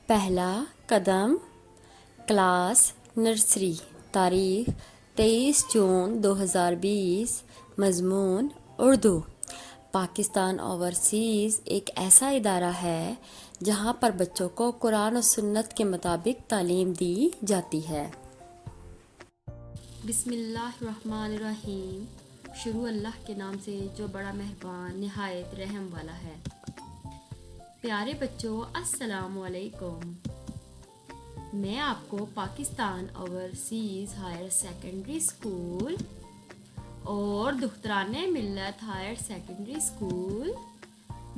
पहला कदम class nursery. तारीख 23 जून 2020। मजमून उर्दू। पाकिस्तान ओवरसीज़ एक ऐसा इदारा है जहाँ पर बच्चों को कुरान और सुन्नत के मुताबिक तालीम दी जाती है। बिस्मिल्लाहिर्रहमानिर्रहीम। शुरू अल्लाह के नाम से जो बड़ा मेहरबान निहायत रहम वाला है। प्यारे बच्चों, अस्सलामु अलैकुम। मैं आपको Pakistan overseas higher secondary school और दुख्तराने मिल्लत हायर सेकेंडरी स्कूल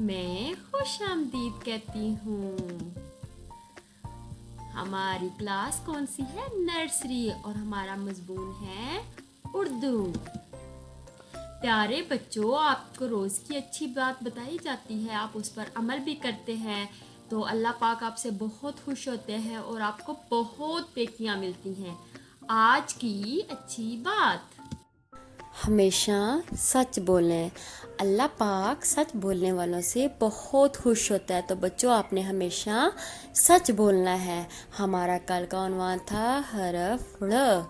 में खुश आमदीद कहती हूँ। हमारी क्लास कौन सी है? नर्सरी। और हमारा मजमून है उर्दू। प्यारे बच्चों, आपको रोज़ की अच्छी बात बताई जाती है, आप उस पर अमल भी करते हैं तो अल्लाह पाक आपसे बहुत खुश होते हैं और आपको बहुत नेकियां मिलती हैं। आज की अच्छी बात, हमेशा सच बोलें। अल्लाह पाक सच बोलने वालों से बहुत खुश होता है। तो बच्चों, आपने हमेशा सच बोलना है। हमारा कल का उन्वान था हरफ ड़।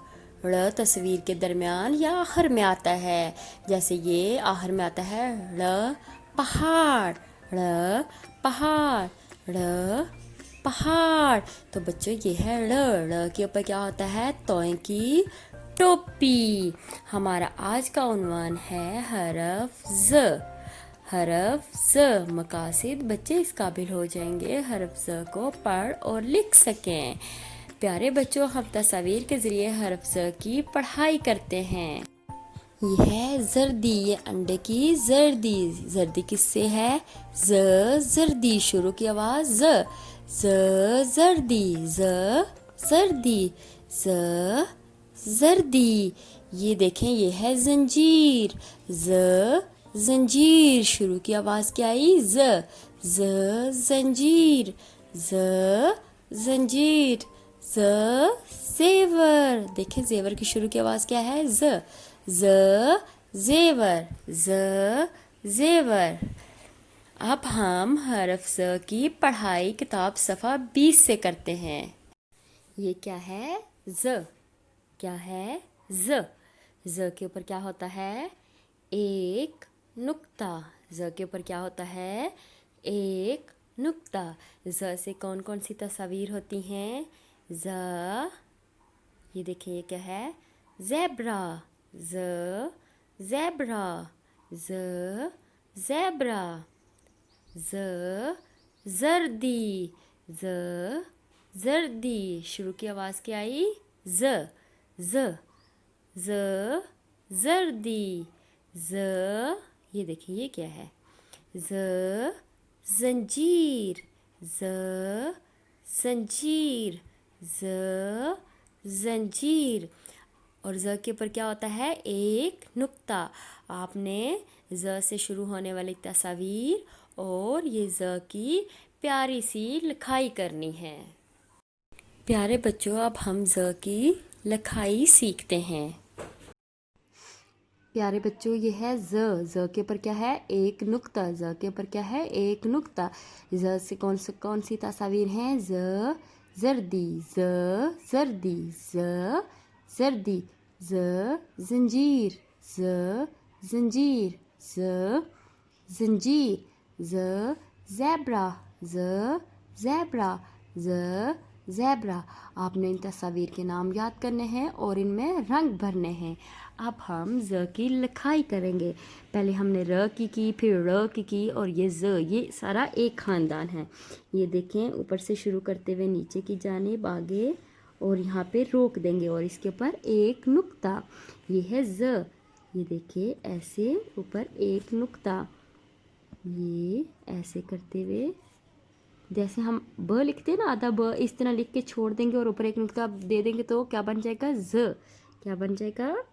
ड़ तस्वीर के दरमियान या आखिर में आता है। जैसे ये आखिर में आता है ड़ पहाड़। ड़ पहाड़, ड़ पहाड़। तो बच्चों, ये है ड़। ड़ के ऊपर क्या होता है? तोय की टोपी। हमारा आज का उन्वान है हरफ ज़। हरफ ज़। मकासिद बच्चे इस काबिल हो जाएंगे हरफ ज़ को पढ़ और लिख सकें। प्यारे बच्चों, हम तस्वीर के ज़रिए हरफ ज़ की पढ़ाई करते हैं। ये है जर्दी, ये अंडे की जर्दी। जर्दी किससे है? ज जर्दी। शुरू की आवाज ज। ज जर्दी, ज जर्दी, ज जर्दी। ये देखें, ये है जंजीर। ज जंजीर। शुरू की आवाज क्या आई? ज। ज जंजीर, ज जंजीर, ज जेवर। देखें, जेवर की शुरू की आवाज क्या है? ज। ज जेवर, ज जेवर। अब हम हरफ ज़ की पढ़ाई किताब सफ़ा 20 से करते हैं। ये क्या है? ज़। क्या है? ज़। ज़ के ऊपर क्या होता है? एक नुक्ता। ज़ के ऊपर क्या होता है? एक नुक्ता। ज़ से कौन कौन सी तस्वीर होती हैं? ज़, ये देखिए, ये क्या है? ज़ेब्रा। ज़ ज़ेब्रा, ज़ ज़ेब्रा। ज़ जर्दी, ज़ जर्दी। शुरू की आवाज़ क्या आई? ज़। ज़ ज़ जर्दी, ज़। ये देखिए, ये क्या है? ज़ जंजीर, ज़ जंजीर, ज़ जंजीर। और ज़ के ऊपर क्या होता है? एक नुक्ता। आपने ज़ से शुरू होने वाली तस्वीर और ये ज़ की प्यारी सी लिखाई करनी है। प्यारे बच्चों, अब हम ज़ की लिखाई सीखते हैं। प्यारे बच्चों, ये है ज़। ज़ के ऊपर क्या है? एक नुक्ता। ज़ के ऊपर क्या है? एक नुक्ता। ज़ से कौन सी तस्वीर हैं? ज़ जर्दी, ज़ जर्दी, ज़ जर्दी, ज़ जंजीर, ज़ जंजीर, ज़ जंजीर, ज़ ज़ेब्रा, ज़ ज़ेब्रा, ज़ ज़ेब्रा। आपने इन तस्वीर के नाम याद करने हैं और इनमें रंग भरने हैं। अब हम ज़ की लिखाई करेंगे। पहले हमने र की, फिर र की और ये ज़, ये सारा एक ख़ानदान है। ये देखें, ऊपर से शुरू करते हुए नीचे की जानिब आगे और यहाँ पे रोक देंगे और इसके ऊपर एक नुक्ता। ये है ज़। ये देखिए, ऐसे ऊपर एक नुक्ता। ये ऐसे करते हुए, जैसे हम ब लिखते हैं ना, आधा ब, इस तरह लिख के छोड़ देंगे और ऊपर एक नुक्ता दे देंगे तो क्या बन जाएगा? ज़। क्या बन जाएगा?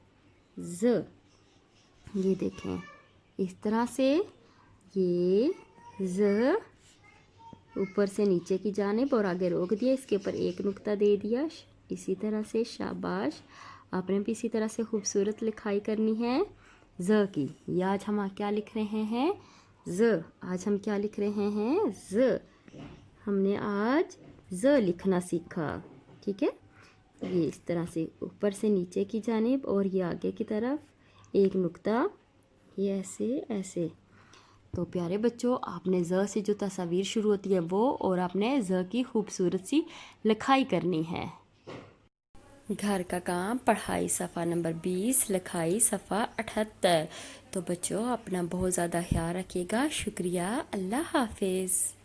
ज़। ये देखें, इस तरह से ये ज़ ऊपर से नीचे की जानिब और आगे रोक दिया, इसके ऊपर एक नुक्ता दे दिया। इसी तरह से शाबाश। आपने भी इसी तरह से खूबसूरत लिखाई करनी है ज़ की। ये आज हम क्या लिख रहे हैं? ज़। आज हम क्या लिख रहे हैं? ज़। हमने आज ز لکھنا سیکھا. ٹھیک ہے، یہ اس طرح سے اوپر سے نیچے کی جانب اور یہ آگے کی طرف ایک نقطہ، یہ ایسے ایسے. تو پیارے بچوں، آپ نے ز سے جو تصاویر شروع ہوتی ہے وہ، اور آپ نے ز کی خوبصورت سی لکھائی کرنی ہے. گھر کا کام پڑھائی صفحہ نمبر 20، لکھائی صفحہ 78. تو بچوں اپنا بہت زیادہ خیال رکھیے گا. شکریہ، اللہ حافظ.